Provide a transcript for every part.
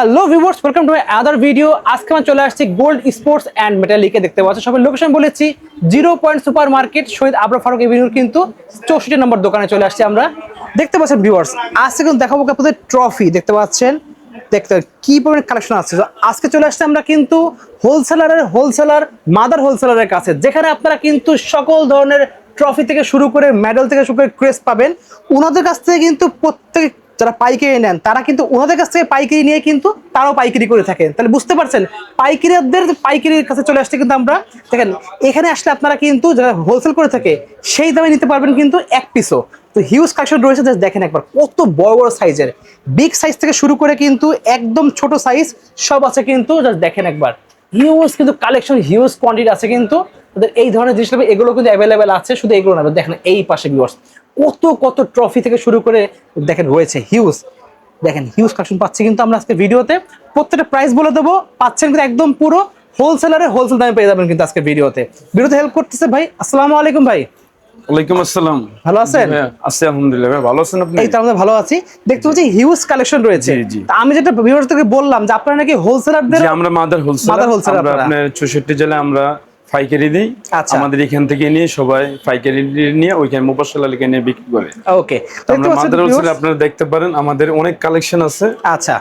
Hello viewers, welcome to my other video. আজকে আমরা চলে আসছি গোল্ড স্পোর্টস অ্যান্ড মেটালিকে। দেখতে পাচ্ছি সবাই লোকেশন বলেছি 0 পয়েন্ট সুপার মার্কেট, শহীদ আবরার ফারুক এভিনিউর কিন্তু 64 নম্বর দোকানে চলে আসছি আমরা। দেখতে পাচ্ছেন ভিউয়ার্স, আজকে কিন্তু দেখাবো আপনাদের ট্রফি। দেখতে পাচ্ছেন দেখতে কি পরিমাণ কালেকশন আছে। আজকে চলে আসছে আমরা কিন্তু হোলসেলার মাদার হোলসেলারের কাছে, যেখানে আপনারা কিন্তু সকল ধরনের ট্রফি থেকে শুরু করে মেডেল থেকে শুরু করে ক্রেস্ট পাবেন। ওনাদের কাছ থেকে কিন্তু প্রত্যেক যারা পাইকারি নেন তারা কিন্তু ওনাদের কাছ থেকে পাইকারি নিয়ে কিন্তু তারাও পাইকারি করে থাকেন। তাহলে বুঝতে পারছেন পাইকারিদের পাইকারির কাছে চলে আসছে কিন্তু আমরা। দেখেন এখানে আসলে আপনারা কিন্তু যারা হোলসেল করে থাকে সেই দামে নিতে পারবেন কিন্তু এক পিসও। তো হিউজ কালেকশন রয়েছে, দেখেন একবার কত বড় বড় সাইজের, বিগ সাইজ থেকে শুরু করে কিন্তু একদম ছোট সাইজ সব আছে কিন্তু। জাস্ট দেখেন একবার হিউজ কিন্তু কালেকশন, হিউজ কোয়ান্টিটি আছে কিন্তু তাদের এই ধরনের জিনিস। এগুলো কিন্তু অ্যাভেলেবেল আছে, শুধু এগুলো না, দেখেন এই পাশে ভিউয়ার্স কত কত ট্রফি থেকে শুরু করে দেখেন রয়েছে হিউজ। দেখেন হিউজ কালেকশন পাচ্ছি কিন্তু আমরা আজকে ভিডিওতে। প্রত্যেকটা প্রাইস বলে দেবো, পাচ্ছেন কিন্তু একদম পুরো হোলসেল দামে পেয়ে যাবেন কিন্তু আজকে ভিডিওতে হেল্প করতেছে ভাই। আসসালামু আলাইকুম ভাই। ওয়ালাইকুম আসসালাম। ভালো আছেন? আছি আলহামদুলিল্লাহ। ভাই ভালো আছেন আপনি? এই তো আমরা ভালো আছি। দেখতে পাচ্ছি হিউজ কালেকশন রয়েছে। আমি যেটা ভিউয়ার্স থেকে বললাম যে আপনারা নাকি হোলসেলারদের। আমরা মাদার হোলসেলার। আমরা আপনার 64 জেলায় আমরা পাইকারি দিই। আমাদের এখান থেকে নিয়ে সবাই পাইকারি নিয়ে ওইখানে মুফাসসাল আলীকে নিয়ে বিক্রি করে। ওকে, আমরা মাদার হোলসেলার আপনারা দেখতে পারেন, আমাদের অনেক কালেকশন আছে। আচ্ছা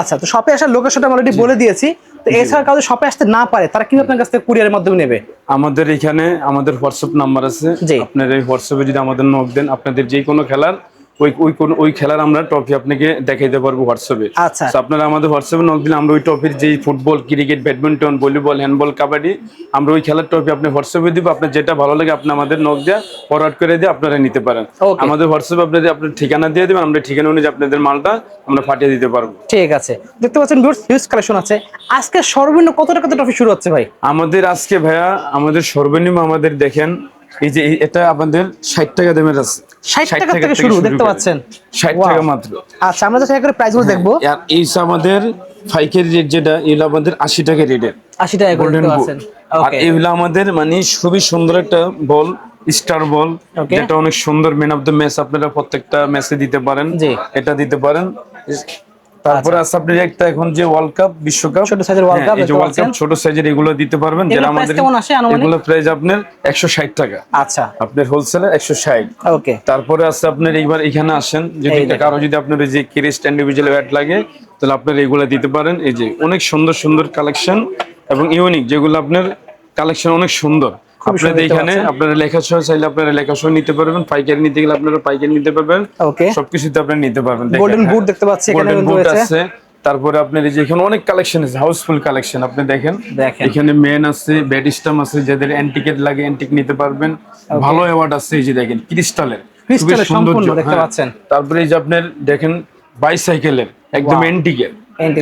আচ্ছা, তো শপে আসার লোকেশনটা অলরেডি বলে দিয়েছি। তো এছাড়া কাউকে শপে আসতে না পারে তারা কিভাবে আপনার কাছ থেকে কুরিয়ারের মাধ্যমে নেবে? আমাদের এখানে আমাদের হোয়াটসঅ্যাপ নাম্বার আছে। আপনার এই হোয়াটসঅ্যাপে যদি আমাদের নক দেন, আপনাদের যে কোনো খেলার ওই খেলার আমরা ট্রফি আপনাকে দেখাইতে পারবো হোয়াটসঅ্যাপে। আচ্ছা, আপনারা আমাদের হোয়াটসঅ্যাপে নক দিলে আমরা ওই ট্রফির যে football, cricket, badminton, volleyball, handball, kabaddi, আমরা ওই খেলার ট্রফি আপনি হোয়াটসঅ্যাপে দিব। আপনার যেটা ভালো লাগে আপনি আমাদের নক দিয়ে ফরওয়ার্ড করে দিয়ে আপনারা নিতে পারেন। আমাদের হোয়াটসঅ্যাপে আপনার ঠিকানা দিয়ে দেবেন, আমরা ঠিকানা অনুযায়ী আপনাদের মালটা আমরা পাঠিয়ে দিতে পারবো। ঠিক আছে। দেখতে পাচ্ছেন হিউজ কালেকশন আছে। আজকে সর্বনিম্ন কত টাকাতে ট্রফি শুরু হচ্ছে ভাই? আমাদের আজকে ভাইয়া আমাদের সর্বনিম্ন আমাদের দেখেন এই যে এটা আপনাদের 60 টাকা দামের আছে। 60 টাকা থেকে শুরু, দেখতে পাচ্ছেন 60 টাকা মাত্র। আচ্ছা, আমরা জাস্ট একটা প্রাইসগুলো দেখবো। আর এই আমাদের পাইকারি রেট যেটা এগুলো আমাদের 80 টাকা রেটের। 80 টাকা গোল্ডেন বুট। আর এগুলো আমাদের মানে খুবই সুন্দর একটা বল, স্টার বল, যেটা অনেক সুন্দর ম্যান অফ দ্য ম্যাচ আপনারা প্রত্যেকটা ম্যাচে দিতে পারেন, এটা দিতে পারেন। তারপরে আছে আপনার একটা এখন যে ওয়ার্ল্ড কাপ, বিশ্বকাপ, ছোট সাইজের ওয়ার্ল্ড কাপ, এই যে ওয়ার্ল্ড কাপ ছোট সাইজের এগুলো দিতে পারবেন। যারা আমাদের এগুলো প্রাইস আপনার 160 টাকা। আচ্ছা, আপনার হোলসেলে 160। ওকে। তারপরে আছে আপনার এইবার এখানে আসেন, যদি কারো যদি আপনার এই যে ক্রিস্ট ইন্ডিভিজুয়াল ব্যাট লাগে তাহলে আপনারা এগুলো দিতে পারেন। এই যে অনেক সুন্দর সুন্দর কালেকশন এবং ইউনিক, যেগুলো আপনার কালেকশন অনেক সুন্দর। আপনাদের এখানে আপনারা লেখাসহ চাইলে আপনারা লেখাসহ নিতে পারবেন, পাইকারি নিতে গেলে আপনারা পাইকারি নিতে পারবেন, সবকিছুতে আপনারা নিতে পারবেন। গোল্ডেন বুট দেখতে পাচ্ছি এখানে আছে। তারপরে আপনার এই যে এখানে অনেক কালেকশন আছে, হাউসফুল কালেকশন। আপনি দেখেন এখানে মেন আছে, ব্যাট স্টাম্প আছে, যাদের অ্যান্টিকেট লাগে অ্যান্টিক নিতে পারবেন। ভালো অ্যাওয়ার্ড আছে, এই যে দেখেন ক্রিস্টালের সম্পূর্ণ দেখতে পাচ্ছেন। তারপরে এই যে আপনার দেখেন বাইসাইকেলের একদম অ্যান্টিকের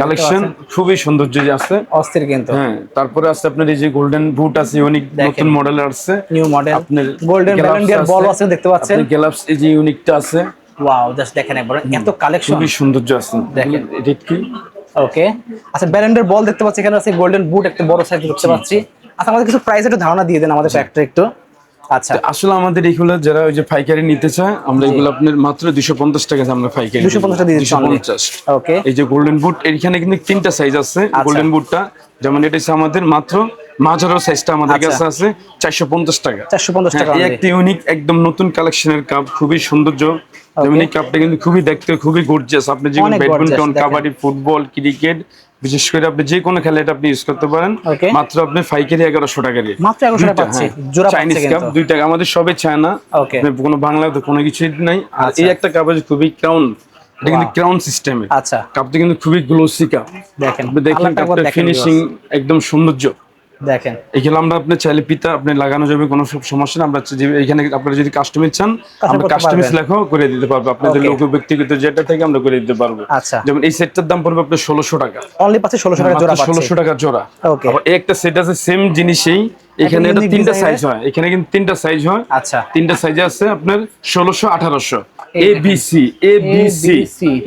কালেকশন, খুবই সৌন্দর্য আছে, অস্থির কিন্তু। হ্যাঁ, তারপরে আছে আপনার এই যে গোল্ডেন বুট আছে, ইউনিক নতুন মডেল আসছে, নিউ মডেল। আপনার গোল্ডেন ব্যালেন্ডিয়ার বল আছে, দেখতে পাচ্ছেন গ্লাভস এই যে ইউনিকটা আছে। ওয়াও, জাস্ট দেখেন একবার এত কালেকশন, খুবই সৌন্দর্য আছে। দেখেন রেট কি। ওকে, আচ্ছা ব্যালেন্ডিয়ার বল দেখতে পাচ্ছি এখানে আছে, গোল্ডেন বুট একটা বড় সাইজ দেখতে পাচ্ছি। আচ্ছা, আমাদের কিছু প্রাইস একটু ধারণা দিয়ে দেন আমাদের একটু। আচ্ছা, আসলে আমাদের এইগুলো যারা ওই যে পাইকারি নিতে চায়, আমরা এগুলো আপনার মাত্র 250 টাকা আমরা পাইকারি 250 টাকা দিয়ে দিচ্ছি। 250। ওকে। এই যে গোল্ডেন বুট এখানে কিন্তু তিনটা সাইজ আছে। গোল্ডেন বুটটা যেমন এটা হচ্ছে আমাদের মাত্র মাঝারো সাইজটা আমাদের কাছে আছে 450 টাকা। 450 টাকা। এই একটা ইউনিক একদম নতুন কালেকশনের কাপ, খুবই সৌন্দর্য। যেমন এই কাপটা কিন্তু খুবই দেখতে খুবই গর্জিয়াস। আপনি যেমন ব্যাডমিন্টন, কাবাডি, ফুটবল, ক্রিকেট, বিশেষ করে আপনি যে কোনো খেলা এটা আপনি ইউজ করতে পারেন। মাত্র আপনি পাইকারি 1100 টাকা দিয়ে, মাত্র 1100 টাকা পাচ্ছি। জোড়া চাইনিজ কাপ 2 টাকা। আমাদের সবে চায়না, কোনো বাংলাতে কোনো কিছুই নাই। আর এই একটা কাপ আছে খুবই ক্রাউন, এটা কিন্তু ক্রাউন সিস্টেমে। আচ্ছা, কাপটা কিন্তু খুবই গ্লোসি কাপ। দেখেন আপনি দেখেন কাপটার ফিনিশিং একদম সৌন্দর্য। দেখেন এগুলো আমরা আপনি চাইলে পিতা আপনি লাগানো যাবে, কোনো সমস্যা না। আমরা এখানে আপনারা যদি কাস্টমাইজ চান আমরা কাস্টমাইজ লেখাও করে দিতে পারবো, আপনাদের লোক ব্যক্তিগত যেটা থেকে আমরা করে দিতে পারবো। যেমন এই সেটটার দাম পড়বে আপনার 1600 টাকা। অনলি পাচ্ছে 1600 টাকা জোড়া, 1600 টাকা জোড়া। আবার এই একটা সেট আছে সেম জিনিসই, এখানে এটা তিনটা সাইজ হয়, এখানে কিন্তু তিনটা সাইজ হয়। আচ্ছা, তিনটা সাইজ আছে আপনার 1600, 1800, এবিসি,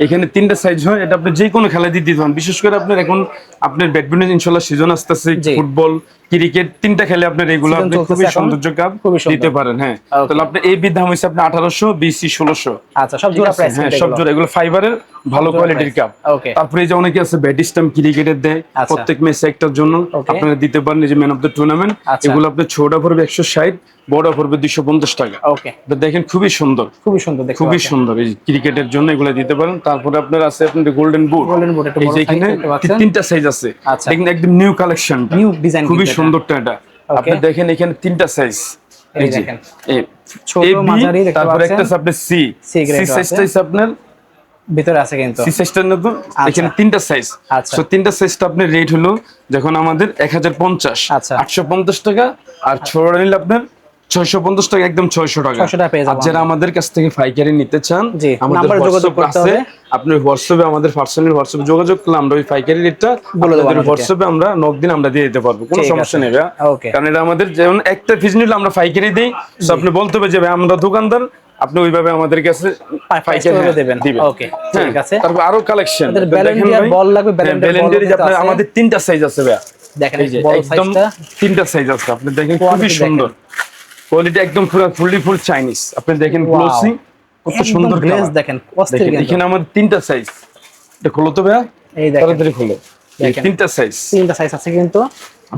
এখানে তিনটা সাইজ হয়। এটা আপনি যে কোনো খেলা দিতে পারেন। বিশেষ করে আপনার এখন আপনার ব্যাডমিন্টন ইনশাআল্লাহ সিজন আসতেছে, ফুটবল, ক্রিকেট তিনটা খেলে আপনি রেগুলার আপনি খুবই সৌন্দর্য কাপ দিতে পারেন। হ্যাঁ, তাহলে আপনি এই বিট দাম হইছে আপনি 1800 বিসি 1600। আচ্ছা, সব জোড়া প্রাইস। হ্যাঁ, সব জোড়া, এগুলো ফাইবারের ভালো কোয়ালিটির কাপ। তারপরে এই যে অনেকে আছে ব্যাট স্টাম্প ক্রিকেটের দেয় প্রত্যেক ম্যাচে একটার জন্য, আপনারা দিতে পারেন। এই যে ম্যান অফ দ্য টুর্নামেন্ট, এগুলো আপনি ছোটটা পড়বে 160, বড় পড়বে 250 টাকা। ওকে, দেখেন খুবই সুন্দর, খুবই সুন্দর, খুবই সুন্দর। এই ক্রিকেটের জন্য এগুলো দিতে পারেন। তারপরে আপনার আছে আপনাদের গোল্ডেন বুট, এই যে এখানে তিনটা সাইজ আছে, দেখেন একদম নিউ কালেকশন, নিউ ডিজাইন, খুবই সুন্দরটা এটা। আপনি দেখেন এখানে তিনটা সাইজ, এই যে ছোট মাঝারি, তারপরে একটা আছে আপনার সি সাইজটা আছে আপনার ভিতরে আছে, কিন্তু সি সাইজটার মতো এখানে তিনটা সাইজ। সো তিনটা সাইজটা আপনার রেট হলো যখন আমাদের 1050, 850 টাকা, আর ছোটটা নিলে আপনার 650 টাকা, একদম 600 টাকা। আর যারা আমাদের কাছ থেকে পাইকারি নিতে চান, আমাদের যোগাযোগ করতে হবে। আপনি হোয়াটসঅ্যাপে আমাদের পার্সোনাল হোয়াটসঅ্যাপে যোগাযোগ করলে আমরা ওই পাইকারি রেটটা বলে দেব। হোয়াটসঅ্যাপে আমরা নক দিন আমরা দিয়ে দিতে পারবো, কোনো সমস্যা নেই। কারণ এটা আমাদের যেমন একটা পিস নিলে আমরা পাইকারি দেই, তো আপনি বলতে হবে যে ভাই আমরা দোকানদার, আপনি ওইভাবে আমাদের কাছে পাইকারি দিবেন। ওকে, ঠিক আছে। তারপর আরো কালেকশন দেখেন ভাই, বল লাগবে ব্যালেন্ডিয়ার আপনার আমাদের তিনটা সাইজ আছে ভাই, দেখেন এই যে একদম তিনটা সাইজ আছে। আপনি দেখেন খুবই সুন্দর কোয়ালিটি, একদম পুরো ফুল চাইনিজ। আপনি দেখেন গ্লোসি, কত সুন্দর গ্লেজ, দেখেন অস্থির। এখানে আমাদের তিনটা সাইজ, এটা খোলো তো ভাই, এই দেখেন তাড়াতাড়ি খোলো। এই তিনটা সাইজ আছে, কিন্তু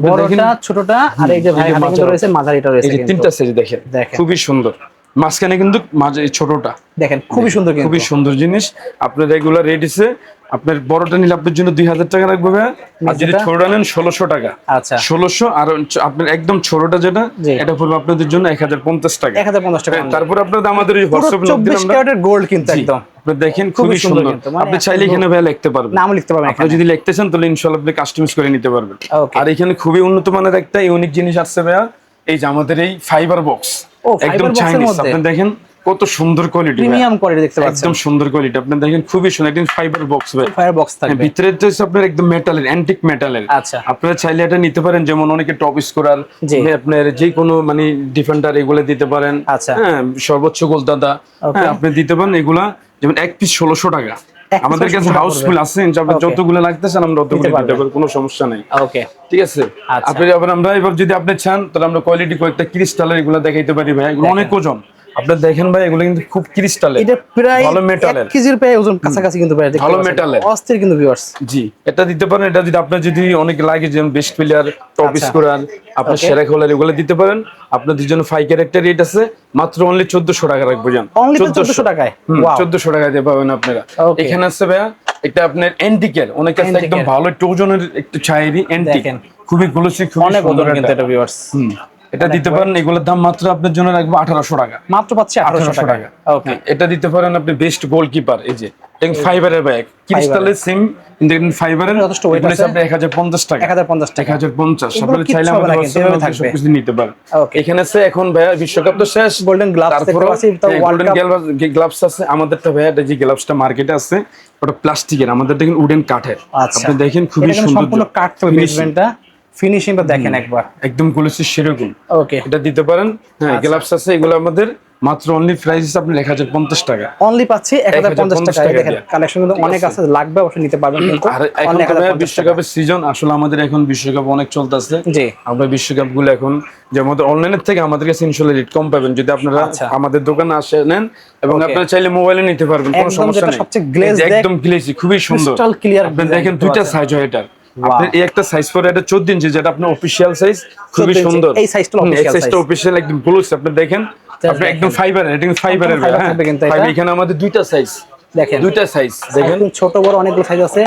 বড়টা ছোটটা আর এই যে ভাই হাতে কিন্তু রয়েছে মাঝারিটা রয়েছে, এই যে তিনটা সাইজ দেখেন খুবই সুন্দর। মাঝখানে কিন্তু মাঝে ছোটটা দেখেন খুবই সুন্দর, খুবই সুন্দর জিনিস। আপনার রেগুলার রেট আছে, আপনার বড়টা নিলে আপনার জন্য 2000 টাকা রাখবে ভাই, আর যদি ছোটটা নেন 1600 টাকা। আচ্ছা, 1600। আর আপনার একদম ছোটটা যেটা, এটা পড়বে আপনাদের জন্য 1050 টাকা। 1050 টাকা। তারপর আপনাদের আমাদের এই হোয়াটসঅ্যাপ নক দিন, 24 ক্যারেটের গোল্ড কিন্তু একদম আপনি দেখেন খুবই সুন্দর। আপনি চাইলে এখানে ভাই লিখতে পারবেন, নাম লিখতে পারবেন। আপনি যদি লিখতে চান তাহলে ইনশাআল্লাহ আপনি কাস্টমাইজ করে নিতে পারবেন। আর এখানে খুবই উন্নত মানের একটা ইউনিক জিনিস আছে ভাই, এই যে আমাদের এই ফাইবার বক্স, একদম চাইনিজ। আপনি দেখেন কত সুন্দর কোয়ালিটি, প্রিমিয়াম কোয়ালিটি দেখতে পাচ্ছেন, একদম সুন্দর কোয়ালিটি। আপনি দেখেন খুবই সুন্দর, একদম ফাইবার বক্স ভাই, ফাইবার বক্স থাকবে। ভিতরে তো আপনার একদম মেটালের, অ্যান্টিক মেটালের। আচ্ছা, আপনারা চাইলে এটা নিতে পারেন, যেমন অনেকে টপ স্কোরার, আপনার যে কোনো মানে ডিফেন্ডার এগুলো দিতে পারেন। আচ্ছা, হ্যাঁ, সর্বোচ্চ গোলদাতা, হ্যাঁ আপনি দিতে পারেন এগুলা। যেমন এক পিস 1600 টাকা। আমাদের কাছে হাউসফুল আছে, যতগুলো লাগতেছেন আমরা অতগুলো দিতে পারবো, কোনো সমস্যা নাই। ওকে, ঠিক আছে। আপনি আবার আমরা এবার যদি আপনি চান তাহলে আমরা কোয়ালিটি কয়েকটা ক্রিস্টালের এগুলো দেখাইতে পারি ভাই, এগুলো অনেক ওজন। আপনারা দেখেন ভাই, এগুলো কিন্তু খুব ক্রিস্টালের, এটা প্রায় ভালো মেটালের, 1 কেজির প্রায় ওজন কাছাকাছি, কিন্তু ভাই ভালো মেটালের, অস্থির কিন্তু ভিউয়ার্স। জি, এটা দিতে পারেন। এটা যদি আপনার যদি অনেক লাগে, যেমন বেস্ট প্লেয়ার, টপ স্কোরার, আপনার সেরা খেলোয়াড়, এগুলো দিতে পারেন। আপনাদের জন্য ফাইকার একটা রেট আছে, মাত্র অনলি 1400 টাকা রাখবো। জান 1400 টাকায়, 1400 টাকা দিয়ে পাবেন আপনারা। এখানে আছে ভাইয়া এটা আপনার অ্যান্টিকের, অনেক আছে একদম ভালো একটু ওজনের একটু চাইরি অ্যান্টিক, খুবই গ্লোসি, খুবই অনেক ওজন কিন্তু এটা ভিউয়ার্স। এটা দিতে পারেন, এগুলোর দাম মাত্র আপনার জন্য রাখবো 1800 টাকা, মাত্র পাচ্ছে 1800 টাকা। ওকে, এটা দিতে পারেন আপনি বেস্ট গোলকিপার, এই যে ফাইবারের ব্যাগ, ক্রিস্টালের সিম ইন্ডিয়ান ফাইবারের, যথেষ্ট ওয়েট আছে। আপনি 1050 টাকা, 1050 আপনি চাইলে আমাদের সবকিছু নিতে পারেন। এখানে আছে এখন ভাইয়া বিশ্বকাপ তো শেষ, গোল্ডেন গ্লাভস দেখতে পাচ্ছি, তো ওয়ার্ল্ড কাপ গ্লাভস আছে আমাদেরটা ভাইয়া। এটা যে গ্লাভসটা মার্কেটে আছে ওটা প্লাস্টিকের, আমাদের দেখেন উডেন কাঠের। আপনি দেখেন খুবই সুন্দর, সম্পূর্ণ কাঠ তো বেসমেন্টটা, ফিনিশিংটা দেখেন একবার, একদম গ্লোসি সেরকম। ওকে, এটা দিতে পারেন। হ্যাঁ, গ্লাভস আছে, এগুলো আমাদের মাত্র অনলি প্রাইস আপনি 1050 টাকা অনলি পাচ্ছি, 1050 টাকা। দেখেন কালেকশন কিন্তু অনেক আছে, লাগবে অবশ্যই নিতে পারবেন। কিন্তু এখন বিশ্বকাপের সিজন, আসলে আমাদের এখন বিশ্বকাপ অনেক চলতেছে। জি, আমরা বিশ্বকাপ গুলো এখন যেমন অনলাইনের থেকে আমাদের কাছে ইনশাআল্লাহ রেট কম পাবেন যদি আপনারা আমাদের দোকানে আসে নেন, এবং আপনারা চাইলে মোবাইলে নিতে পারবেন, কোনো সমস্যা নেই। একদম গ্লেজি, খুবই সুন্দর, ক্রিস্টাল ক্লিয়ার। আপনি দেখেন দুইটা সাইজ হয় এটার, আপনার এই একটা সাইজ পরে এটা 14 ইঞ্চি, যেটা আপনার অফিশিয়াল সাইজ, খুবই সুন্দর। এই সাইজটা অফিশিয়াল একদম গ্লোসি। আপনি দেখেন, আপনি একদম ফাইবারের, এটা ফাইবারের। হ্যাঁ, এখানে আমাদের দুইটা সাইজ, দেখেন দুইটা সাইজ, দেখেন ছোট বড় অনেকগুলো সাইজ আছে,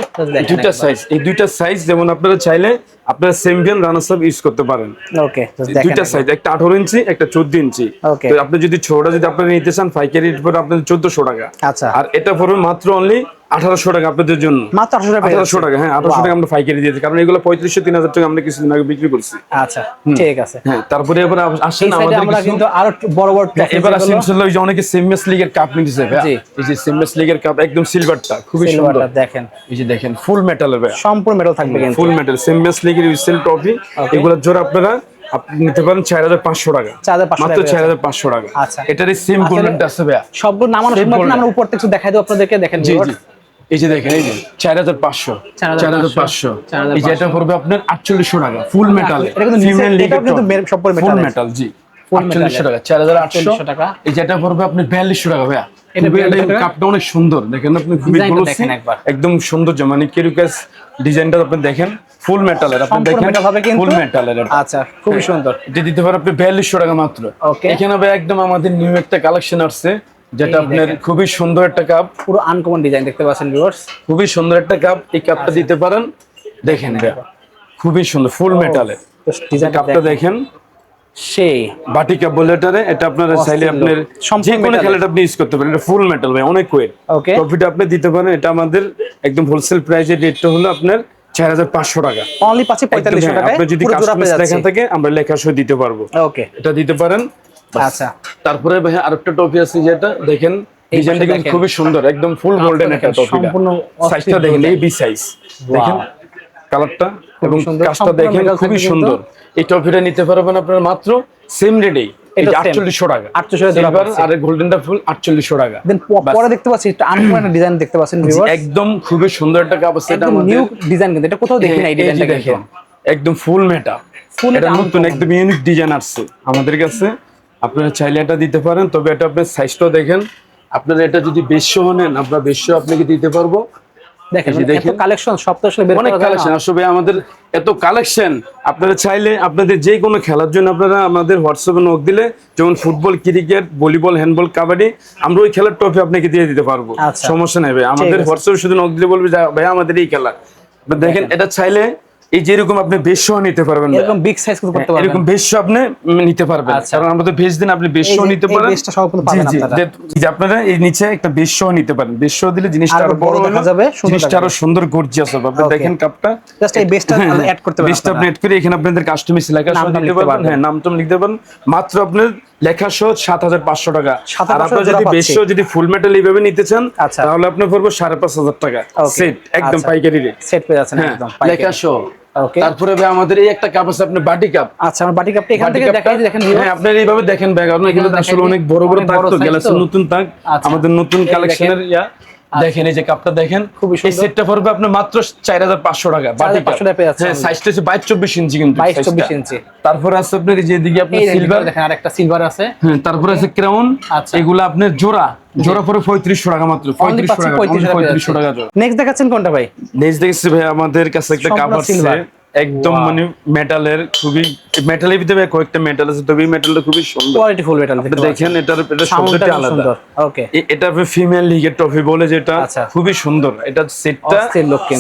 দুইটা সাইজ। এই দুইটা সাইজ যেমন আপনারা চাইলে আপনারা চ্যাম্পিয়ন রানার্স আপ ইউজ করতে পারেন। ওকে, দুইটা সাইজ, একটা 18 ইঞ্চি, একটা 14 ইঞ্চি। তো আপনি যদি ছোটটা যদি আপনারা নিতে চান পাইকারি রেট পড়বে আপনাদের 1400 টাকা। আচ্ছা, আর এটা পড়বে মাত্র অনলি 1800 টাকা আপনাদের জন্য, মাত্র 1800 টাকা। হ্যাঁ, 1800 টাকা আমরা পাইকারি দিয়েছি, কারণ এগুলো 3500-3000 টাকা আমরা কিছুদিন আগে বিক্রি করছি। আচ্ছা, ঠিক আছে। হ্যাঁ, তারপরে এবার আসেন আমাদের আমরা কিন্তু আরো বড় বড় এবার আসেন ইনশাআল্লাহ। ওই যে অনেকে সেমিয়াস লিগের কাপ নিতেছে ভাই, এই যে সেমিয়াস লিগের কাপ একদম সিলভারটা, খুবই সুন্দর। দেখেন এই যে দেখেন ফুল মেটালের ভাই, সম্পূর্ণ মেটাল থাকবে কিন্তু, ফুল মেটাল সেমিয়াস লিগের উইসেল ট্রফি। এগুলোর জোড়া আপনারা আপনি নিতে পারেন 4500 টাকা, মাত্র 4500 টাকা। আচ্ছা, এটারই সেম গোল্ডেনটা আছে ভাই, সবগুলো নামানো সম্ভব না, আমরা উপর থেকে দেখাই দেব আপনাদেরকে। দেখেন জি জি, এই যে দেখেন এই যে 4500 4500 এই যে এটা পড়বে আপনার 4800 টাকা ফুল মেটাল এটা কিন্তু ফিমেল লিগ কিন্তু সম্পূর্ণ ফুল মেটাল জি 4800 টাকা 4800 টাকা এই যেটা পড়বে আপনি 4200 টাকা ভাইয়া কাপটা অনেক সুন্দর দেখেন আপনি খুবই গ্লোসি একদম সৌন্দর্য মানে কেরুকাস ডিজাইনটা আপনি দেখেন ফুল মেটালের আপনি দেখেন ফুল মেটালের আচ্ছা খুবই সুন্দর এটা দিতে পারেন আপনি 4200 টাকা মাত্র এখানে ভাই একদম আমাদের নিউ একটা কালেকশন আসছে যেটা আপনার খুবই সুন্দর একটা কাপ পুরো আনকমন ডিজাইন দেখতে পাচ্ছেন ভিউয়ার্স খুবই সুন্দর একটা কাপ এই কাপটা দিতে পারেন দেখেন ভাইয়া খুবই সুন্দর ফুল মেটালের ডিজাইন কাপটা দেখেন সেই বাটি কাপ বলে এটা আপনারা চাইলে আপনার যে কোনো খেলাটা আপনি ইউজ করতে পারেন এটা ফুল মেটাল ভাই অনেক ওয়েট ওকে প্রফিট আপনি দিতে পারেন এটা আমাদের একদম হোলসেল প্রাইসের রেটটা হলো আপনার 4500 টাকা অনলি 4500 টাকায় আপনি যদি কাস্টমাইজ লেখা থাকে আমরা লেখা সহ দিতে পারবো ওকে এটা দিতে পারেন আচ্ছা তারপরে ভাই আরেকটা টপি আছে যেটা দেখেন ডিজাইনটা কিন্তু খুবই সুন্দর একদম ফুল গোল্ডেন একটা টপি সম্পূর্ণ সাইজটা দেখেন এই বি সাইজ দেখেন কালারটা এবং কাজটা দেখেন খুবই সুন্দর এই টপিটা নিতে পারবেন আপনারা মাত্র সেম রেটেই এটা 4800 টাকা 4800 টাকা আর গোল্ডেনটা ফুল 4800 টাকা দেন পরে দেখতে পাচ্ছি একটা আনকমন ডিজাইন দেখতে পাচ্ছেন ভিউয়ার্স একদম খুবই সুন্দর একটা কাপ আছে এটা আমাদের নিউ ডিজাইন কিন্তু এটা কোথাও দেখি না এই ডিজাইনটা দেখেন একদম ফুল মেটা এটা নতুন একদম ইউনিক ডিজাইন আসছে আমাদের কাছে আপনারা চাইলে এটা দিতে পারেন তবে এটা আপনার সাইজটাও দেখেন আপনারা এটা যদি 200 নেন আমরা 200 আপনাকে দিতে পারবো দেখেন এত কালেকশন সব তো আসলে বের অনেক কালেকশন আসলে আমাদের এত কালেকশন আপনারা চাইলে আপনাদের যে কোনো খেলার জন্য আপনারা আমাদের হোয়াটসঅ্যাপে নক দিলে যেমন football cricket volleyball handball kabaddi আমরা ওই খেলার ট্রফি আপনাকে দিয়ে দিতে পারবো সমস্যা নেই ভাই আমাদের হোয়াটসঅ্যাপে শুধু নক দিলে বলবে ভাই আমাদের এই খেলা দেখেন এটা চাইলে এই যেরকম আপনি 200 নিতে পারবেন এরকম বিগ সাইজ করতে পারবেন এরকম 200 আপনি নিতে পারবেন কারণ আমাদের বেশ দিন আপনি 200 নিতে পারেন এই বেশটা সম্পূর্ণ পাবেন আপনারা যে আপনারা এই নিচে একটা 200 নিতে পারেন 200 দিলে জিনিসটা আরো বড় হয়ে যাবে জিনিসটা আরো সুন্দর গর্জিয়াস হবে আপনি দেখেন কাপটা জাস্ট এই বেশটা অ্যাড করতে পারেন বেশটা আপনি অ্যাড করে এখানে আপনাদের কাস্টমাইজ লেখা সহ দিতে পারবেন হ্যাঁ নামটাম লিখতে পারেন মাত্র আপনার লেখা সহ 7500 টাকা আর আপনারা যদি 200 যদি ফুল মেটাল এইভাবে নিতে চান তাহলে আপনি পড়বে 5500 টাকা সেট একদম পাইকারি রেট সেট পেয়ে যাচ্ছেন একদম লেখা সহ তারপরে ভাই আমাদের এই একটা কাপ আছে আপনার বাটি কাপ আচ্ছা আমার বাটি কাপটা এখান থেকে দেখাই দেখেন হ্যাঁ আপনারা এইভাবে দেখেন ব্যাগ আপনারা এগুলো আসলে অনেক বড় বড় তাক তো গ্লাসের নতুন তাক আমাদের নতুন কালেকশনের দেখেন এই যে কাপটা দেখেন এই সেটটা পড়বে আপনার মাত্র 4500 টাকা বাটি কাপ হ্যাঁ সাইজটা হচ্ছে 22-24 ইঞ্চি কিন্তু 22-24 ইঞ্চি তারপর আছে আপনার এই যে এদিকে আপনার সিলভার দেখেন আরেকটা সিলভার আছে হ্যাঁ তারপর আছে ক্রাউন এগুলো আপনার জোড়া পরে 3500 টাকা মাত্র 3500 টাকা জোড়া নেক্সট দেখাচ্ছেন কোনটা ভাই নেক্সট দেখছি ভাই আমাদের কাছে একটা কাপ আছে একদম মানে মেটালের খুবই মেটালের ভিতরে কয়েকটা মেটাল আছে তবে মেটালটা খুবই সুন্দর কোয়ালিটিফুল মেটাল দেখেন এটা শব্দটা আলাদা ওকে এটা ফিমেল লিগের ট্রফি বলে যেটা খুবই সুন্দর এটা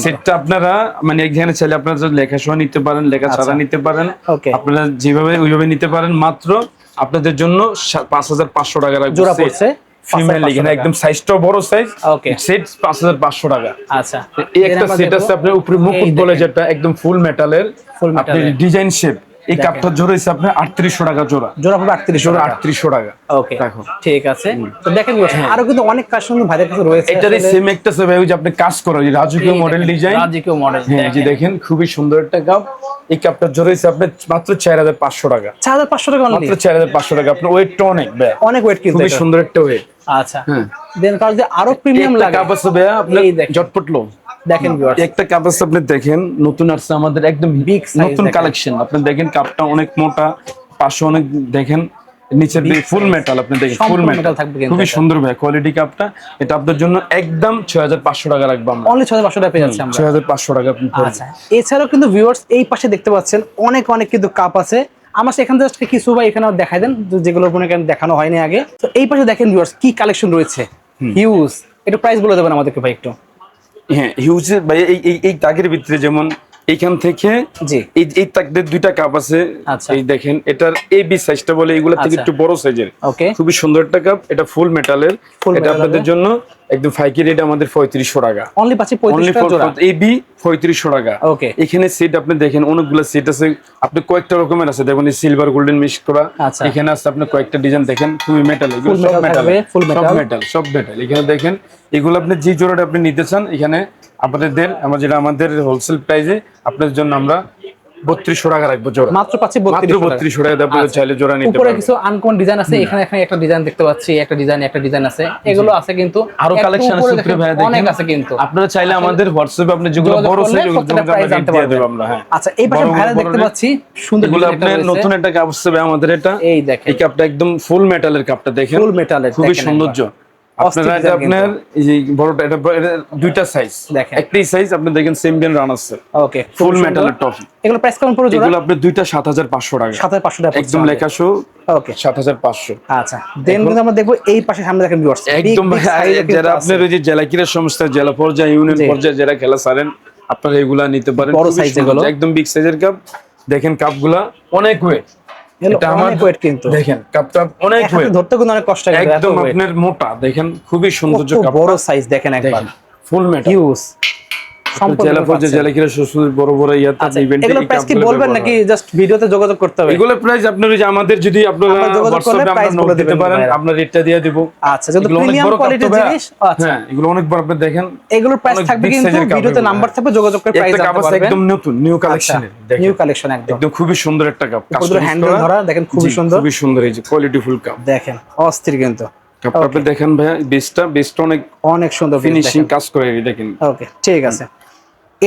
সেটটা আপনারা মানে এখানে চাইলে আপনারা লেখা সহ নিতে পারেন লেখা ছাড়া নিতে পারেন আপনারা যেভাবে ওইভাবে নিতে পারেন মাত্র আপনাদের জন্য 5500 টাকা রাখবো জোড়া পড়ছে ফিমেল লিগ একদম সাইজটাও বড় সাইজ সেট 5500 টাকা আচ্ছা এই একটা সেট আছে আপনার উপরে মুকুট বলে যেটা একদম ফুল মেটালের আপনি ডিজাইন শেপ এই কাপটা জোড়া হইছে আপনার 3800 টাকা জোড়া পড়বে 3800 টাকা ওকে ঠিক আছে তো দেখেন আরো কিন্তু অনেক কালেকশন ভাইদের কাছে রয়েছে এটারই সেম একটা আছে ভাই ওই যে আপনি কাজ করেন রাজকীয় মডেল ডিজাইন রাজকীয় মডেল হ্যাঁ যে দেখেন খুবই সুন্দর একটা কাপ এই কাপটা জোড়া হইছে আপনার মাত্র 4500 টাকা 4500 টাকা মাত্র 4500 টাকা আপনার ওয়েটটা অনেক ওয়েট কিন্তু খুবই সুন্দর একটা ওয়েট আচ্ছা দেন কাজ যে আরো প্রিমিয়াম লাগে কাপ আছে ভাই আপনি ঝটপট লো দেখেন ভিউয়ার্স একটা কাপ আছে আপনি দেখেন নতুন আসছে আমাদের একদম বিগ নতুন কালেকশন আপনি দেখেন কাপটা অনেক মোটা পাশে অনেক দেখেন নিচে ফুল মেটাল আপনি দেখেন ফুল মেটাল থাকবে খুবই সুন্দর ভাই কোয়ালিটি কাপটা এটা আপনাদের জন্য একদম 6500 টাকা রাখবো আমরা অনলি 6500 টাকা পেয়ে যাচ্ছি আমরা 6500 টাকা আপনি আচ্ছা এছাড়াও কিন্তু ভিউয়ার্স এই পাশে দেখতে পাচ্ছেন অনেক কিন্তু কাপ আছে আমরা সেখান থেকে কিছু ভাই এখানে দেখাই দেন যেগুলো কোনো দেখানো হয়নি আগে তো এই পাশে দেখেন ভিউয়ার্স কি কালেকশন রয়েছে হিউজ একটু প্রাইস বলে দেবেন আমাদেরকে ভাই একটু হ্যাঁ হিউজ ভাই এই তাকের ভিতরে যেমন এইখান থেকে এই তাকদের দুইটা কাপ আছে এই দেখেন এটার এই বি সাইজটা বলে এইগুলা থেকে একটু বড় সাইজের খুবই সুন্দর একটা কাপ এটা ফুল মেটালের এটা আপনাদের জন্য একদম ফাইকি রেট আমাদের 3500 টাকা অনলি পাচ্ছি 3500 টাকা জোড়া এই বি 3500 টাকা এখানে সেট আপনি দেখেন অনেকগুলো সেট আছে আপনি কয়েকটা রকমের আছে দেখুন এই সিলভার গোল্ডেন মিক্স করা এখানে আছে আপনি কয়েকটা ডিজাইন দেখেন খুবই মেটাল এগুলো সব মেটাল এখানে দেখেন এগুলো আপনি যে জোড়াটা আপনি নিতে চান এখানে আমাদের হোলসেল প্রাইসে আপনাদের জন্য আমরা 3200 টাকা রাখবো জোড়া, মাত্র পাচ্ছি মাত্র 3200 টাকা দিয়ে চাইলে জোড়া নিতে উপরে পারবেন। কিছু আনকমন ডিজাইন আছে, এখানে একটা ডিজাইন দেখতে পাচ্ছি, একটা ডিজাইন আছে, এগুলো আছে কিন্তু আরো কালেকশন আছে সুপ্রিয় ভাই, দেখেন অনেক আছে কিন্তু আপনারা চাইলে আমাদের হোয়াটসঅ্যাপে আপনি যেগুলো বড় সাইজ দিয়ে দেব আমরা। হ্যাঁ আচ্ছা, এই পাশে ভাইরা দেখতে পাচ্ছি সুন্দর এগুলো আপনি নতুন একটা কাপ আছে ভাই আমাদের, এটা এই দেখেন, এই কাপটা একদম ফুল মেটালের কাপটা দেখেন, ফুল মেটালের, খুবই সৌন্দর্য। আপনারা এটা আপনার এই যে বড়টা, এটা দুইটা সাইজ, দেখেন একটাই সাইজ আপনি দেখেন সেমবিয়ান রান আছে, ওকে ফুল মেটালের টফি। এগুলো প্রাইস কেমন পড়বে জোড়া? এগুলো আপনি দুইটা 7500 টাকা, 7500 টাকা একদম লেখা শো, ওকে 7500। আচ্ছা, দেন কিন্তু আমরা দেখব এই পাশে সামনে দেখেন ভিউয়ার্স, একদম যারা আপনার ওই যে জেলা ক্রীড়া সংস্থা, জেলা পর্যায়ে, ইউনিয়ন পর্যায়ে যারা খেলা ছাড়েন, আপনারা এগুলা নিতে পারেন। বড় সাইজ এগুলো, একদম বিগ সাইজের কাপ। দেখেন কাপগুলা অনেক ওয়েট, এটা অনেক ওয়েট কিন্তু দেখেন কাপটা অনেক ওয়েট, ধরতে কিন্তু অনেক কষ্ট হয়, একদম আপনার মোটা, দেখেন খুবই সৌন্দর্য কাপ, বড় সাইজ দেখেন একবার, ফুল মেটাল হিউজ জেলা পর্যায়ে, জেলা ক্রীড়া সংস্থা বড় বড় ইয়াতে ইভেন্টে। এগুলো প্রাইস কি বলবেন নাকি জাস্ট ভিডিওতে যোগাযোগ করতে হবে? এগুলো প্রাইস আপনার ওই যে আমাদের যদি আপনারা হোয়াটসঅ্যাপে আমরা নোট দিতে পারেন, আমরা রেটটা দিয়ে দেব। আচ্ছা, যদি প্রিমিয়াম কোয়ালিটির জিনিস, আচ্ছা হ্যাঁ এগুলো অনেক বড়, আপনি দেখেন এগুলোর প্রাইস থাকবে কিন্তু ভিডিওতে নাম্বার থাকবে, যোগাযোগ করে প্রাইস জানতে পারবেন। একদম নতুন নিউ কালেকশনের, দেখেন নিউ কালেকশন একদম খুবই সুন্দর একটা কাপ, পুরো হ্যান্ডেল ধরা, দেখেন খুবই সুন্দর, খুবই সুন্দর, এই যে কোয়ালিটি ফুল কাপ দেখেন, অস্থির কিন্তু কাপটা আপনি দেখেন ভাই, বেসটা অনেক সুন্দর ফিনিশিং কাজ করে দেখেন। ওকে ঠিক আছে।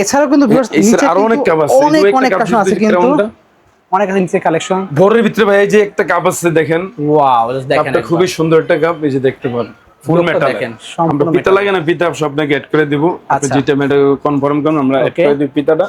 এছাড়াও কিন্তু ভিউয়ার্স নিচে আরো অনেক কাপ আছে, অনেক কালেকশন আছে কিন্তু অনেক আছে নিচে কালেকশন। বড়ের ভিতরে ভাই এই যে একটা কাপ আছে দেখেন, ওয়াও দেখেন কাপটা খুবই সুন্দর একটা কাপ, এই যে দেখতে পারেন ফুল মেটাল দেখেন, আমরা পিতা লাগে না, পিতা আপনাকে অ্যাড করে দিব, আপনি যেটা মেটা কনফার্ম করুন, আমরা অ্যাড করে দিব পিতাটা।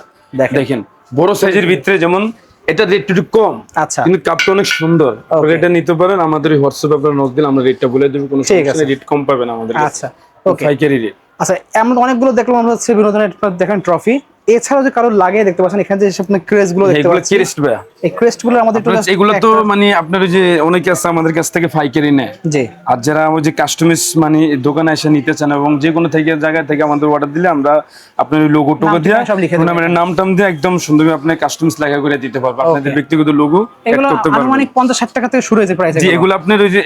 দেখেন বড় সাইজের ভিতরে, যেমন এটা রেট একটু কম, আচ্ছা কিন্তু কাপটা অনেক সুন্দর, এটা নিতে পারেন। আমাদের হোয়াটসঅ্যাপে আপনারা নোট দিলে আমরা রেটটা বলে দেব, কোনো সমস্যা নেই, রেট কম পাবেন আমাদের কাছে। আচ্ছা ওকে, পাইকারি রেট। আচ্ছা আমরা অনেকগুলো দেখলাম, আমরা হচ্ছে বিনোদনের দেখেন ট্রফি, এছাড়াও যে কারো লাগে দেখতে পাচ্ছেন এখানে যে আপনি ক্রেস্ট গুলো দেখতে পাচ্ছেন, ক্রেস্ট ভাই, এই ক্রেস্ট গুলো আমাদের এগুলো তো মানে আপনার যে অনেকে আছে আমাদের কাছ থেকে পাইকারি নেয়, জি, আর যারা ওই যে কাস্টমাইজ মানে দোকানে এসে নিতে চান এবং যে কোনো থেকে জায়গা থেকে আমাদের অর্ডার দিলে আমরা আপনার ওই লোগো টোগো দিয়ে টুর্নামেন্টের নাম টাম দিয়ে একদম সুন্দরভাবে আপনি কাস্টমাইজ লেখা করে দিতে পারবেন, আপনাদের ব্যক্তিগত লোগো অ্যাড করতে পারবেন। মানে 50-60 টাকা থেকে শুরু হয়েছে প্রাইস, জি এগুলো আপনার ওই যে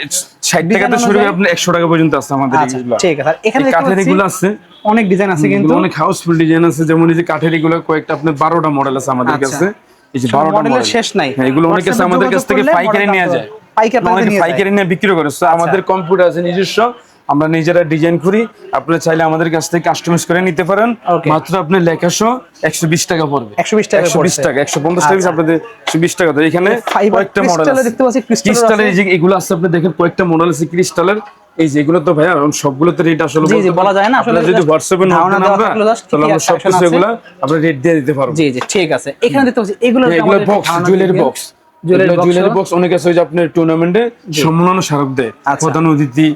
60 টাকা থেকে শুরু হয়ে আপনি 100 টাকা পর্যন্ত আছে আমাদের এগুলো। ঠিক আছে, এখানে কাঠের এগুলো আছে, অনেক ডিজাইন আছে কিন্তু অনেক হাউসফুল ডিজাইন আছে, যেমন এই যে কাঠের এগুলো কয়েকটা আপনার 12টা মডেল আছে আমাদের কাছে, এই যে 12টা মডেল শেষ নাই, এগুলো অনেক কাছে আমাদের কাছ থেকে পাইকারি নিয়ে যায়, পাইকারি নিয়ে বিক্রি করে। আমাদের কম্পিউটার আছে নিজস্ব, আমরা নিজেরা ডিজাইন করি, আপনারা চাইলে আমাদের কাছ থেকে কাস্টমাইজ করে নিতে পারেন, মাত্র আপনার লেখাসহ 120 টাকা পড়বে, 120 টাকা 150 টাকা আপনাদের 120 টাকা। তো এখানে কয়েকটা মডেল আছে, দেখতে পাচ্ছি ক্রিস্টালের, এই যে এগুলো আছে আপনি দেখেন কয়েকটা মডেল আছে ক্রিস্টালের, এই যে এগুলো তো ভাইয়া সবগুলো তো রেট আসলে বলা যায় না, আসলে যদি হোয়াটসঅ্যাপে নোট দেন আমরা, তাহলে আমরা সবকিছু এগুলো আমরা রেট দিয়ে দিতে পারবো। জি জি ঠিক আছে। এখানে দেখতে পাচ্ছি এগুলো box, jewellery box, jewellery box অনেক আছে, ওই যে আপনার টুর্নামেন্টে সম্মাননা স্মারক দেয়, প্রধান অতিথি,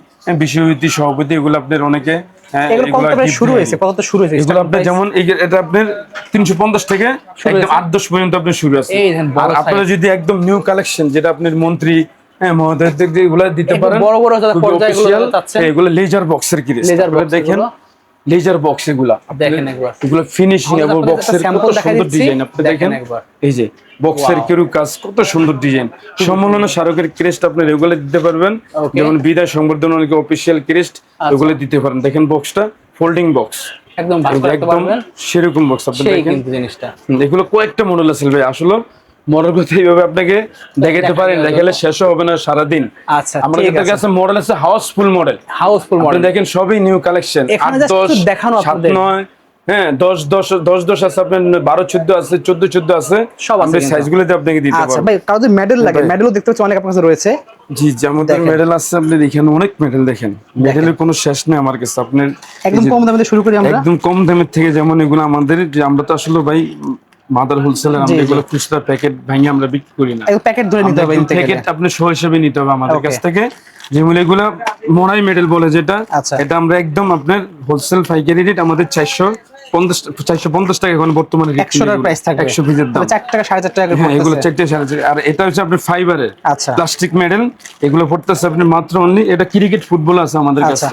বিশেষ অতিথি, সভাপতি, এগুলো আপনার অনেকে শুরু হয়েছে, কত শুরু হয়েছে এগুলো আপনার, যেমন এটা আপনার 350 থেকে একদম 8-10 পর্যন্ত আপনার শুরু আছে। আর আপনারা যদি একদম নিউ কালেকশন, যেটা আপনার মন্ত্রী এগুলো দিতে পারেন, বড় বড় পর্যায়গুলো চাচ্ছেন, এগুলো লেজার বক্সের কি দেখেন, লেজার বক্স এগুলো দেখেন, এগুলো ফিনিশিং এবং বক্সের কত সুন্দর ডিজাইন আপনি দেখেন, এই যে বক্সের কেরু কাজ, কত সুন্দর ডিজাইন, সম্মাননা স্মারকের ক্রেস্ট আপনি রেগুলার দিতে পারবেন, যেমন বিদায় সংবর্ধনা অনেকে অফিশিয়াল ক্রেস্ট এগুলো দিতে পারেন। দেখেন বক্সটা ফোল্ডিং বক্স, একদম সেরকম বক্স আপনি দেখেন জিনিসটা। এগুলো কয়েকটা মডেল আছে ভাই, আসলে মডেল কথা এইভাবে আপনাকে দেখাতে পারেন, দেখালে শেষও হবে না সারাদিন। আচ্ছা আমাদের কাছে মডেল আছে হাউসফুল মডেল, দেখেন সবই নিউ কালেকশন, 8-10 7-9, হ্যাঁ 10-10 আছে, আপনার 12-14 আছে, 14-14 আছে, সব আমরা সাইজগুলোতে আপনাকে দিতে পারবো। আচ্ছা ভাই, কাউকে মেডেল লাগে, মেডেলও দেখতে পাচ্ছি অনেক আপনার কাছে রয়েছে। জি আমাদের মেডেল আছে, আপনি দেখেন অনেক মেডেল, দেখেন মেডেলের কোনো শেষ নেই আমার কাছে। আপনার একদম কম দামে শুরু করি আমরা, একদম কম দামের থেকে, যেমন এগুলো আমাদের, আমরা তো আসলে ভাই মাদার হোলসেলার, আমরা এগুলো খুচরা প্যাকেট ভাঙিয়ে আমরা বিক্রি করি না, প্যাকেট ধরে নিতে হবে, প্যাকেট আপনি সহ হিসেবে নিতে হবে আমাদের কাছ থেকে। যেমন এগুলা মোনাই মেডেল বলে যেটা, এটা আমরা একদম আপনার হোলসেল পাইকারি রেট আমাদের 450 টাকা এখন বর্তমানে 100 টাকা প্রাইস থাকবে, 100 পিসের দাম 4 টাকা 4.5 টাকা করে, এগুলো 4 টাকা 4.5। আর এটা হচ্ছে আপনার ফাইবারের প্লাস্টিক মেডেল, এগুলো পড়তেছে আপনি মাত্র অনলি, এটা ক্রিকেট ফুটবল আছে আমাদের কাছে,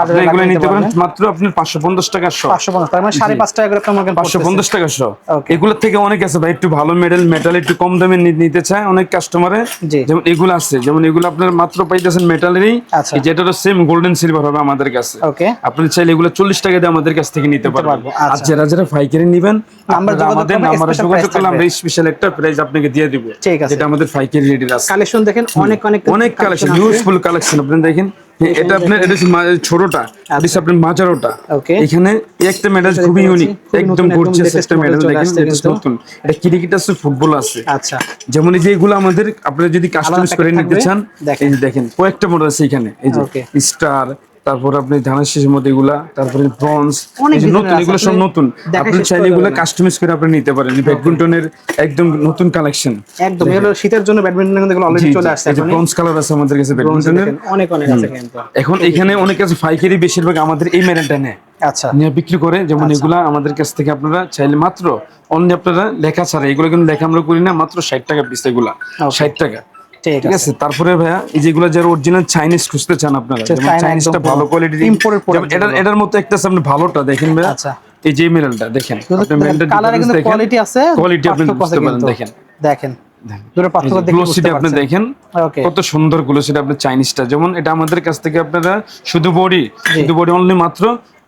আপনি এগুলো নিতে পারেন মাত্র আপনার 550 টাকা সহ, 550 তার মানে 5.5 টাকা করে আপনার 550 টাকা সহ। এগুলোর থেকে অনেক আছে ভাই, একটু ভালো মেটাল একটু কম দামে নিতে চায় অনেক কাস্টমারে, যেমন এগুলো আছে, যেমন এগুলো আপনার মাত্র পাইতেছেন মেটালেরই, আচ্ছা। যেটারও সেম গোল্ডেন সিলভার হবে আমাদের কাছে। ওকে, আপনি চাইলে এগুলো 40 টাকা দিয়ে আমাদের কাছ থেকে নিতে পারবেন। পারবো, আর আচ্ছা। যারা যারা পাইকারি নেবেন নাম্বার যোগাযোগ আমাদের করবেন, নাম্বারে special যোগাযোগ price করলে আমরা থাকবে। স্পেশাল একটা প্রাইস আপনাকে দিয়ে দিব, ঠিক আছে। যেটা আমাদের পাইকারি রেটের আছে। কালেকশন দেখেন, অনেক অনেক অনেক কালেকশন, ইউজফুল কালেকশন। আপনি দেখেন এটা আপনার, এটা ছোটটা, এটা আপনার মাজারোটা। ওকে, এখানে একটা মেডাল খুবই ইউনিক, একদম গর্জিয়াস একটা মেডাল দেখেন, এটা নতুন। এটা ক্রিকেট আছে, ফুটবল আছে। আচ্ছা, যেমন এই যে এগুলো আমাদের আপনারা যদি কাস্টমাইজ করে নিতে চান, এই যে দেখেন কয়েকটা মডেল আছে এখানে। এই যে স্টার, তারপর আপনি ধানের শেষের মধ্যে এগুলা, তারপরে ব্রঞ্জ, এই যে নতুন, এগুলো সব নতুন। আপনি চাইলে এগুলো কাস্টমাইজ করে আপনি নিতে পারেন। ব্যাডমিন্টনের একদম নতুন কালেকশন, একদম এগুলো শীতের জন্য ব্যাডমিন্টন কিন্তু এগুলো অলরেডি চলে আসছে। এই যে ব্রঞ্জ কালার আছে আমাদের কাছে ব্যাডমিন্টনের, অনেক অনেক আছে কিন্তু। এখন এখানে অনেক কাছে পাইকারি বেশিরভাগ আমাদের এই মেডালটা নেয়, আচ্ছা, নিয়ে বিক্রি করে। যেমন এগুলা আমাদের কাছ থেকে আপনারা চাইলে মাত্র অনলি আপনারা লেখা ছাড়া, এগুলো কিন্তু লেখা আমরা করি না, মাত্র 60 টাকা পিস, এগুলা 60 টাকা। ঠিক আছে। তারপরে ভাইয়া এই যেগুলো যারা অরিজিনাল চাইনিজ খুঁজতে চান আপনারা, যেমন চাইনিজটা ভালো কোয়ালিটির ইম্পোর্টেড প্রোডাক্ট, এটার মতো একটা আছে আপনি ভালোটা দেখেন ভাইয়া। আচ্ছা, এই যে মেডালটা দেখেন, আপনি মেডালটা কালারে কিন্তু কোয়ালিটি আছে, কোয়ালিটি আপনি বুঝতে পারেন। দেখেন দেখেন দুটো পার্থক্য দেখে বুঝতে গ্লোসিটা আপনি পারছেন। দেখেন ওকে, কত সুন্দর গ্লোসিটা। আপনি চাইনিজটা যেমন এটা আমাদের কাছ থেকে আপনারা শুধু বডি অনলি মাত্র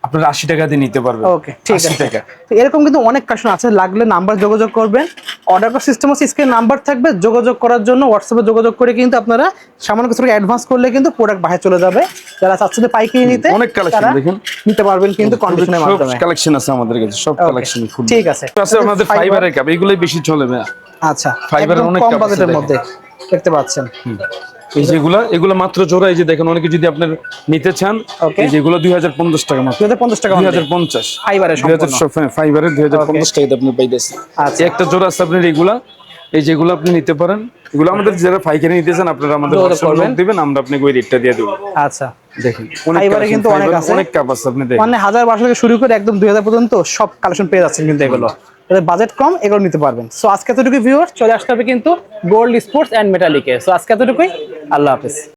আপনারা 80 টাকা দিয়ে নিতে পারবেন। ওকে, ঠিক আছে। 80 টাকা। তো এরকম কিন্তু অনেক কালেকশন আছে, লাগলে নাম্বার যোগাযোগ করবেন। অর্ডার করার সিস্টেম আছে, স্ক্রিনে নাম্বার থাকবে, যোগাযোগ করার জন্য হোয়াটসঅ্যাপে যোগাযোগ করে কিন্তু আপনারা সামান্য কিছু টাকা অ্যাডভান্স করলে কিন্তু প্রোডাক্ট বাইরে চলে যাবে। যারা চাচ্ছেন পাইকারি নিতে, অনেক কালেকশন দেখেন, নিতে পারবেন কিন্তু কন্ডিশনের মাধ্যমে। সব কালেকশন আছে আমাদের কাছে, সব কালেকশন ফুল। ঠিক আছে। আছে আমাদের ফাইবারের কাপ, এগুলাই বেশি চলে ভাই। আচ্ছা, ফাইবারের অনেক কম কাপ আছে বাজেটের মধ্যে দেখতে পাচ্ছেন। এই যেগুলা, এগুলো মাত্র জোড়া। এই যে দেখেন, অনেকে যদি আপনার নিতে চান, এই যেগুলো 2050 টাকা মাত্র, 2050 টাকা, 2050 ফাইবারের ফাইবারের 2050 টাকা আপনি পাইতেছেন। আচ্ছা, একটা জোড়া আছে আপনার এগুলা, এই যেগুলো আপনি নিতে পারেন। এগুলো আমাদের যারা পাইকারি নিতে চান আপনারা আমাদের হোয়াটসঅ্যাপে নক দিবেন, আমরা আপনাকে ওই রেটটা দিয়ে দেব। আচ্ছা, দেখেন ফাইবারে কিন্তু অনেক আছে, অনেক কাপ আছে। আপনি দেখেন মানে 1000-1200 থেকে শুরু করে একদম 2000 পর্যন্ত সব কালেকশন পেয়ে যাচ্ছেন কিন্তু এগুলো। এদের বাজেট কম, এগুলো নিতে পারবেন। সো আজকে এতটুকু ভিউয়ার, চলে আসতে হবে কিন্তু গোল্ড স্পোর্টস এন্ড মেটালিকে। সো আজকে এতটুকুই, আল্লাহ হাফেজ।